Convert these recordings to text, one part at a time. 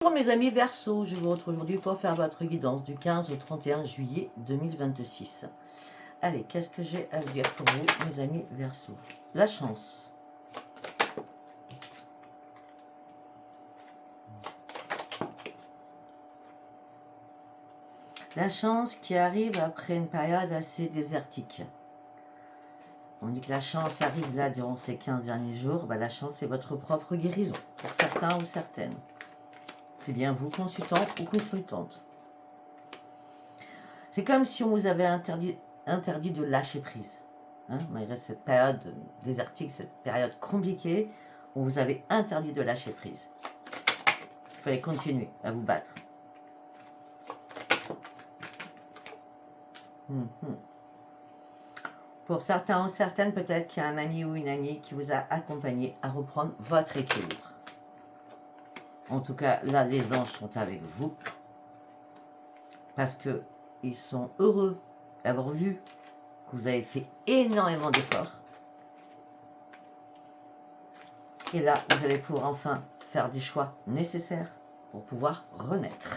Bonjour mes amis Verseau, je vous retrouve aujourd'hui pour faire votre guidance du 15 au 31 juillet 2026. Allez, qu'est-ce que j'ai à vous dire pour vous mes amis Verseau? La chance. La chance qui arrive après une période assez désertique. On dit que la chance arrive là durant ces 15 derniers jours. La chance c'est votre propre guérison, pour certains ou certaines. C'est bien vous, consultant ou consultante. C'est comme si on vous avait interdit de lâcher prise. Malgré cette période désertique, cette période compliquée, on vous avait interdit de lâcher prise. Il fallait continuer à vous battre. Pour certains ou certaines, peut-être qu'il y a un ami ou une amie qui vous a accompagné à reprendre votre équilibre. En tout cas, là, les anges sont avec vous parce qu'ils sont heureux d'avoir vu que vous avez fait énormément d'efforts. Et là, vous allez pouvoir enfin faire des choix nécessaires pour pouvoir renaître.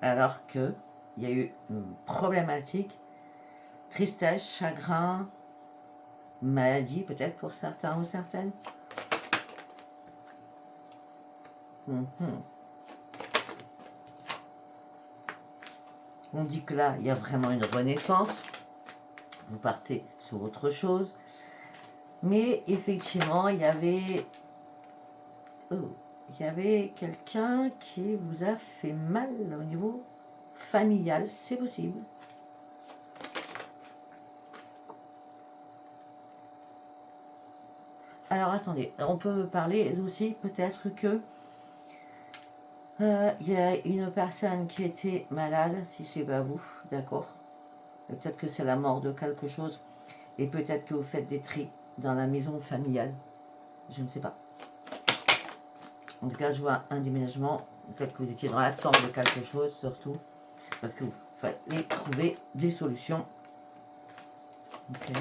Alors qu'il y a eu une problématique, tristesse, chagrin, maladie peut-être pour certains ou certaines. On dit que là, il y a vraiment une renaissance. Vous partez sur autre chose. Mais effectivement, il y avait quelqu'un qui vous a fait mal au niveau familial, c'est possible. Alors attendez, on peut parler aussi peut-être que il y a une personne qui était malade, si c'est pas vous, d'accord. Peut-être que c'est la mort de quelque chose, et peut-être que vous faites des tris dans la maison familiale, je ne sais pas. En tout cas, je vois un déménagement, peut-être que vous étiez dans l'attente de quelque chose, surtout, parce que vous fallait trouver des solutions. Okay.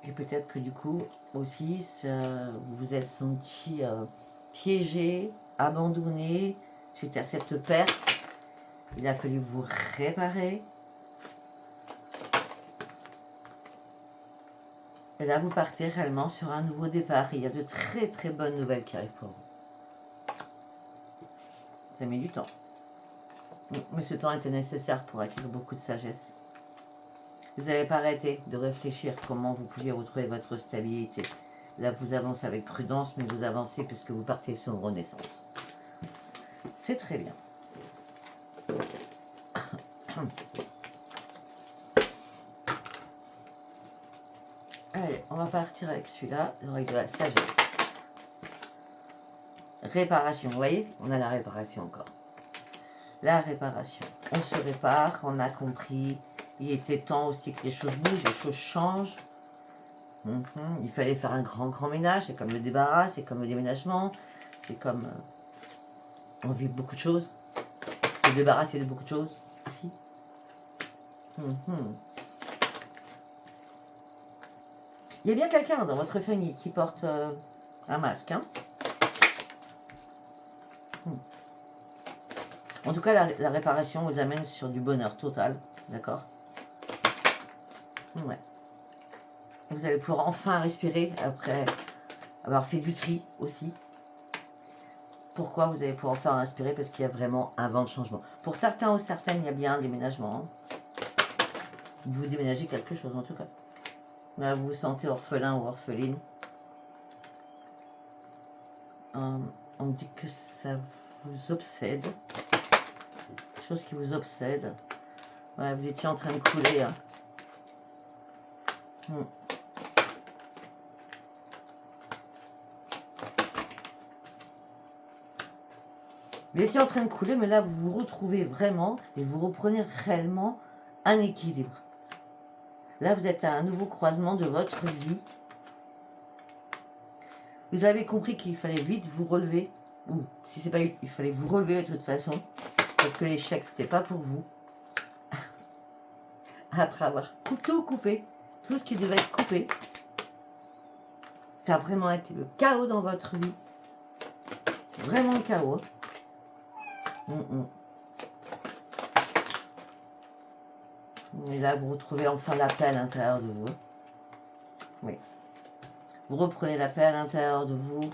Et peut-être que du coup, aussi, vous vous êtes senti piégé, abandonné, suite à cette perte. Il a fallu vous réparer. Et là, vous partez réellement sur un nouveau départ. Il y a de très très bonnes nouvelles qui arrivent pour vous. Ça met du temps. Mais ce temps était nécessaire pour acquérir beaucoup de sagesse. Vous n'avez pas arrêté de réfléchir comment vous pouviez retrouver votre stabilité. Là, vous avancez avec prudence, mais vous avancez puisque vous partez sur une renaissance. C'est très bien. Allez, on va partir avec celui-là, l'oreille de la sagesse. Réparation, vous voyez, on a la réparation encore. La réparation. On se répare, on a compris. Il était temps aussi que les choses bougent, les choses changent. Il fallait faire un grand ménage, c'est comme le débarras, c'est comme le déménagement, c'est comme on vit beaucoup de choses. Se débarrasser de beaucoup de choses aussi. Il y a bien quelqu'un dans votre famille qui porte un masque. En tout cas, la réparation vous amène sur du bonheur total. D'accord? Ouais. Vous allez pouvoir enfin respirer après avoir fait du tri aussi. Pourquoi vous allez pouvoir enfin respirer? Parce qu'il y a vraiment un vent de changement. Pour certains ou certaines, il y a bien un déménagement. Vous déménagez quelque chose en tout cas. Là, vous vous sentez orphelin ou orpheline. On me dit que ça vous obsède. Quelque chose qui vous obsède. Ouais, vous étiez en train de couler. Vous étiez en train de couler, mais là, vous vous retrouvez vraiment et vous reprenez réellement un équilibre. Là, vous êtes à un nouveau croisement de votre vie. Vous avez compris qu'il fallait vite vous relever. Ou, si c'est pas vite, il fallait vous relever de toute façon. Parce que l'échec, c'était pas pour vous. Après avoir tout coupé, tout ce qui devait être coupé. Ça a vraiment été le chaos dans votre vie. Vraiment le chaos. Et là, vous retrouvez enfin la paix à l'intérieur de vous. Oui. Vous reprenez la paix à l'intérieur de vous.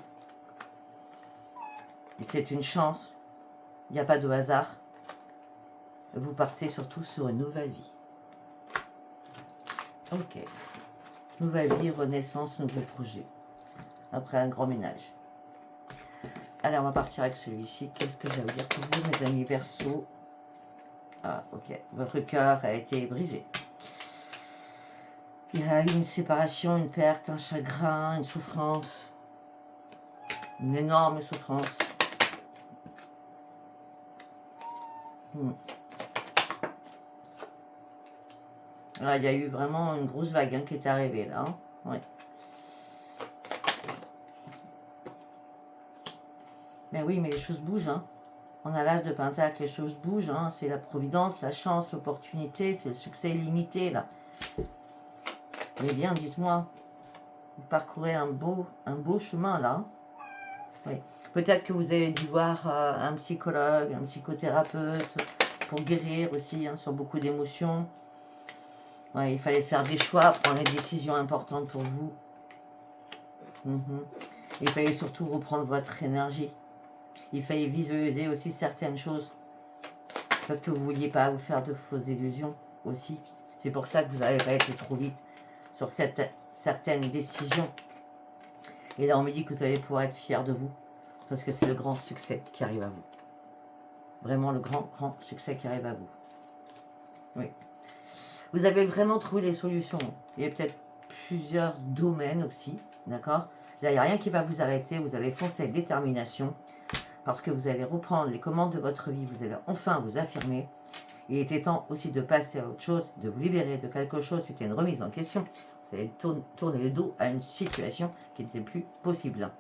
Et c'est une chance. Il n'y a pas de hasard. Vous partez surtout sur une nouvelle vie. Ok. Nouvelle vie, renaissance, nouveau projet. Après un grand ménage. Allez, on va partir avec celui-ci. Qu'est-ce que j'ai à vous dire pour vous, mes amis Verseaux? Ah, ok. Votre cœur a été brisé. Il y a eu une séparation, une perte, un chagrin, une souffrance. Une énorme souffrance. Ah, il y a eu vraiment une grosse vague hein, qui est arrivée là. Hein. Ouais. Mais oui, mais les choses bougent. Hein. On a l'as de Pentacle, les choses bougent. Hein. C'est la providence, la chance, l'opportunité, c'est le succès illimité là. Mais bien, dites-moi, vous parcourez un beau chemin là. Oui. Peut-être que vous avez dû voir un psychologue, un psychothérapeute pour guérir aussi hein, sur beaucoup d'émotions. Ouais, il fallait faire des choix, prendre des décisions importantes pour vous. Il fallait surtout reprendre votre énergie. Il fallait visualiser aussi certaines choses. Parce que vous ne vouliez pas vous faire de fausses illusions aussi. C'est pour ça que vous n'avez pas été trop vite sur certaines décisions. Et là, on me dit que vous allez pouvoir être fier de vous. Parce que c'est le grand succès qui arrive à vous. Vraiment le grand succès qui arrive à vous. Oui. Vous avez vraiment trouvé les solutions. Il y a peut-être plusieurs domaines aussi. D'accord? Là, il n'y a rien qui va vous arrêter. Vous allez foncer avec détermination. Parce que vous allez reprendre les commandes de votre vie. Vous allez enfin vous affirmer. Il était temps aussi de passer à autre chose. De vous libérer de quelque chose suite à une remise en question. Vous allez tourner le dos à une situation qui n'était plus possible.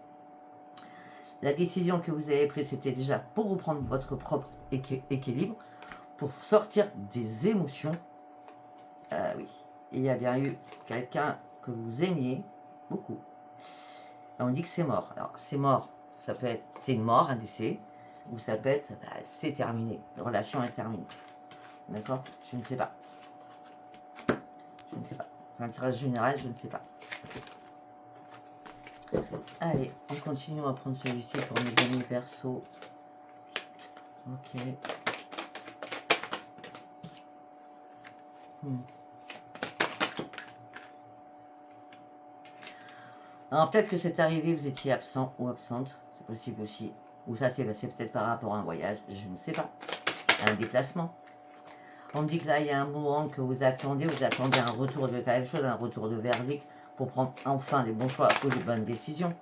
La décision que vous avez prise, c'était déjà pour reprendre votre propre équilibre, pour sortir des émotions. Oui, il y a bien eu quelqu'un que vous aimiez beaucoup. Et on dit que c'est mort. Alors, c'est mort, ça peut être, c'est une mort, un décès, ou ça peut être, c'est terminé, la relation est terminée. D'accord? Je ne sais pas. Je ne sais pas. C'est un tirage général, je ne sais pas. Allez, on continue, on va prendre celui-ci pour mes amis Verseaux. Ok. Alors peut-être que c'est arrivé, vous étiez absent ou absente, c'est possible aussi. Ou ça c'est peut-être par rapport à un voyage, je ne sais pas. Un déplacement. On me dit que là il y a un moment que vous attendez un retour de quelque chose, un retour de verdict pour prendre enfin les bons choix ou les bonnes décisions.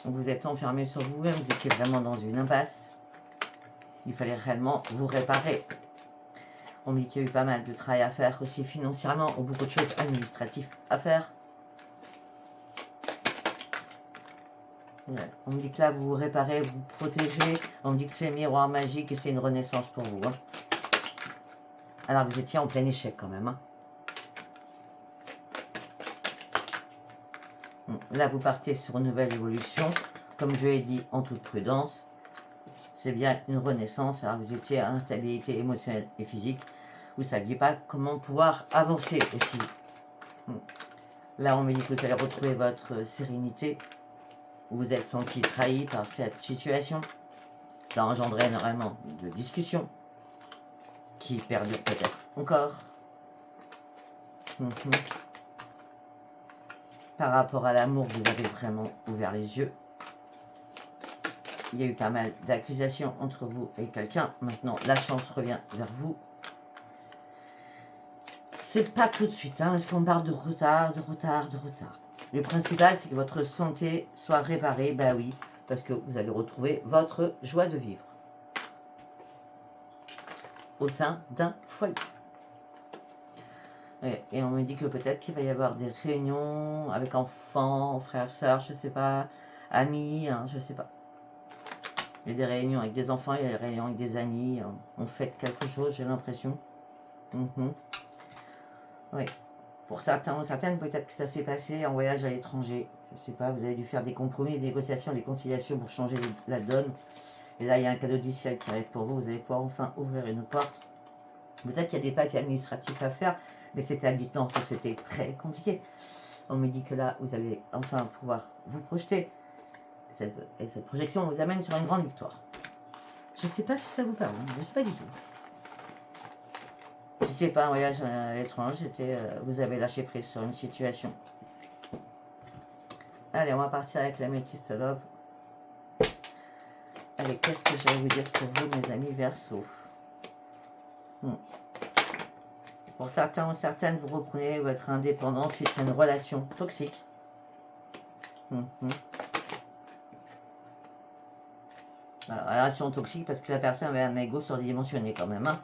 Vous êtes enfermé sur vous-même, vous étiez vraiment dans une impasse. Il fallait réellement vous réparer. On me dit qu'il y a eu pas mal de travail à faire aussi financièrement, ou beaucoup de choses administratives à faire. Ouais. On me dit que là, vous vous réparez, vous vous protégez. On me dit que c'est un miroir magique et c'est une renaissance pour vous. Hein. Alors, vous étiez en plein échec quand même. Hein. Là, vous partez sur une nouvelle évolution. Comme je l'ai dit, en toute prudence. C'est bien une renaissance. Alors, vous étiez à instabilité émotionnelle et physique. Vous ne saviez pas comment pouvoir avancer aussi. Là, on me dit que vous allez retrouver votre sérénité. Vous vous êtes senti trahi par cette situation. Ça a engendré énormément de discussions qui perdurent peut-être encore. Par rapport à l'amour, vous avez vraiment ouvert les yeux. Il y a eu pas mal d'accusations entre vous et quelqu'un. Maintenant, la chance revient vers vous. C'est pas tout de suite, hein, parce qu'on parle de retard. Le principal, c'est que votre santé soit réparée, bah oui, parce que vous allez retrouver votre joie de vivre au sein d'un foyer. Et on me dit que peut-être qu'il va y avoir des réunions avec enfants, frères, sœurs, je sais pas, amis, hein, je sais pas. Il y a des réunions avec des enfants, il y a des réunions avec des amis, on fait quelque chose, j'ai l'impression. Oui. Pour certains ou certaines, peut-être que ça s'est passé en voyage à l'étranger. Je ne sais pas, vous avez dû faire des compromis, des négociations, des conciliations pour changer la donne. Et là, il y a un cadeau du ciel qui arrive pour vous. Vous allez pouvoir enfin ouvrir une porte. Peut-être qu'il y a des papiers administratifs à faire, mais c'était à distance, donc c'était très compliqué. On me dit que là, vous allez enfin pouvoir vous projeter. Et cette projection vous amène sur une grande victoire. Je ne sais pas si ça vous parle, hein, je ne sais pas du tout. C'était pas un voyage à l'étranger, c'était vous avez lâché prise sur une situation. Allez, on va partir avec l'améthyste love. Allez, qu'est-ce que j'allais vous dire pour vous, mes amis Verseau? Pour certains ou certaines, vous reprenez votre indépendance suite à une relation toxique. Alors, relation toxique parce que la personne avait un ego surdimensionné quand même. Hein.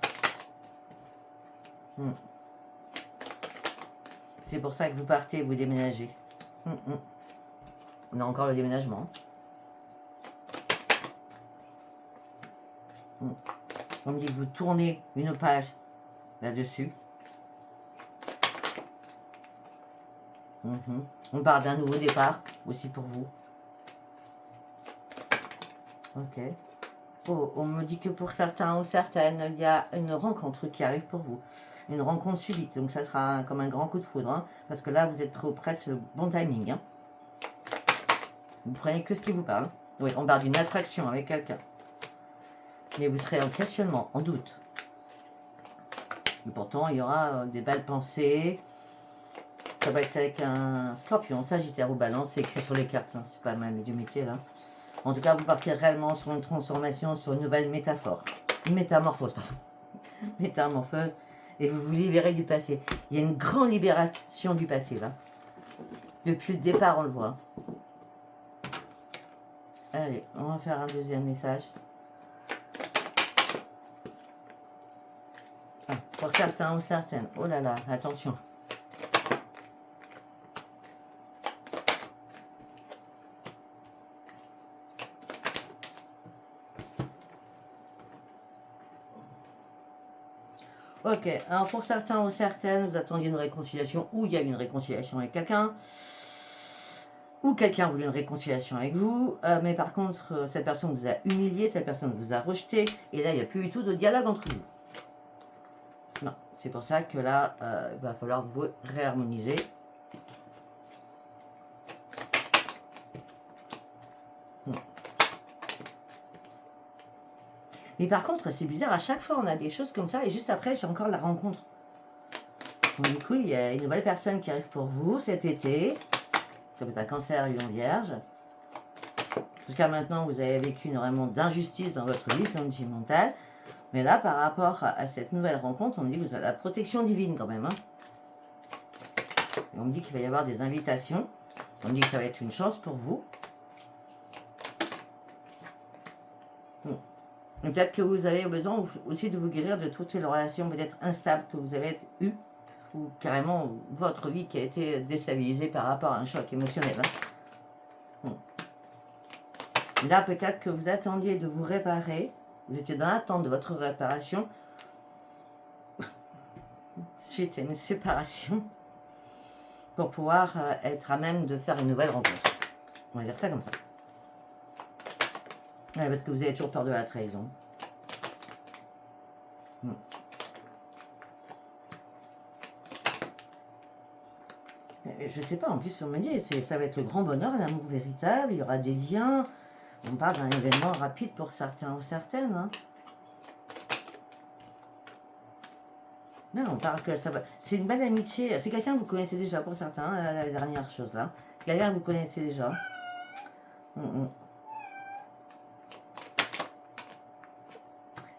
C'est pour ça que vous partez et vous déménagez. On a encore le déménagement. On me dit que vous tournez une page là-dessus. On parle d'un nouveau départ aussi pour vous. Ok. Oh, on me dit que pour certains ou certaines, il y a une rencontre qui arrive pour vous. Une rencontre subite. Donc ça sera comme un grand coup de foudre. Hein, parce que là, vous êtes presque le bon timing. Hein. Vous prenez que ce qui vous parle. Oui, on parle d'une attraction avec quelqu'un. Mais vous serez en questionnement, en doute. Et pourtant, il y aura des belles pensées. Ça va être avec un scorpion, sagittaire ou balance. C'est écrit sur les cartes. Hein, c'est pas ma médiumnité là. En tout cas, vous partez réellement sur une transformation, sur une nouvelle métaphore. Une métamorphose, pardon. Métamorphose. Et vous vous libérez du passé. Il y a une grande libération du passé, là. Depuis le départ, on le voit. Allez, on va faire un deuxième message. Ah, pour certains ou certaines. Oh là là, attention. Ok, alors pour certains ou certaines, vous attendiez une réconciliation ou il y a eu une réconciliation avec quelqu'un, ou quelqu'un voulait une réconciliation avec vous, mais par contre, cette personne vous a humilié, cette personne vous a rejeté, et là, il n'y a plus du tout de dialogue entre vous. Non, c'est pour ça que là, il va falloir vous réharmoniser. Mais par contre, c'est bizarre, à chaque fois, on a des choses comme ça, et juste après, j'ai encore la rencontre. Donc, du coup, il y a une nouvelle personne qui arrive pour vous cet été. Ça peut être un cancer, lion, vierge. Jusqu'à maintenant, vous avez vécu énormément d'injustice dans votre vie sentimentale. Mais là, par rapport à cette nouvelle rencontre, on me dit que vous avez la protection divine quand même. Hein. Et on me dit qu'il va y avoir des invitations. On me dit que ça va être une chance pour vous. Peut-être que vous avez besoin aussi de vous guérir de toutes ces relations peut-être instables que vous avez eues. Ou carrément votre vie qui a été déstabilisée par rapport à un choc émotionnel. Hein. Là, peut-être que vous attendiez de vous réparer. Vous étiez dans l'attente de votre réparation. Suite à une séparation. Pour pouvoir être à même de faire une nouvelle rencontre. On va dire ça comme ça. Ouais, parce que vous avez toujours peur de la trahison. Je sais pas, en plus on me dit, ça va être le grand bonheur, l'amour véritable, il y aura des liens. On parle d'un événement rapide pour certains ou certaines. Hein. Non, on parle que ça va. C'est une belle amitié. C'est quelqu'un que vous connaissez déjà pour certains, hein, la dernière chose là. Quelqu'un que vous connaissez déjà.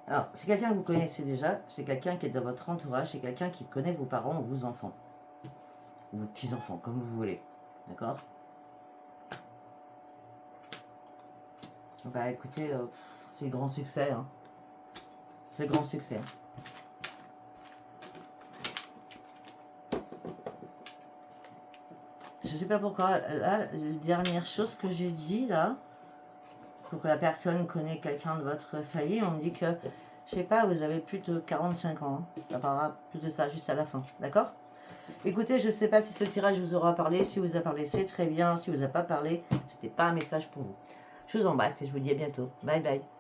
Alors, c'est quelqu'un que vous connaissez déjà, c'est quelqu'un qui est dans votre entourage, c'est quelqu'un qui connaît vos parents ou vos enfants. Ou vos petits-enfants, comme vous voulez. D'accord? Bah écoutez, c'est grand succès. Hein. C'est grand succès. Je sais pas pourquoi, là, la dernière chose que j'ai dit, là, pour que la personne connaisse quelqu'un de votre famille, on me dit que, je sais pas, vous avez plus de 45 ans. Hein. Ça parlera plus de ça juste à la fin, d'accord? Écoutez, je ne sais pas si ce tirage vous aura parlé. Si vous a parlé, c'est très bien. Si vous a pas parlé, c'était pas un message pour vous. Je vous embrasse et je vous dis à bientôt. Bye bye.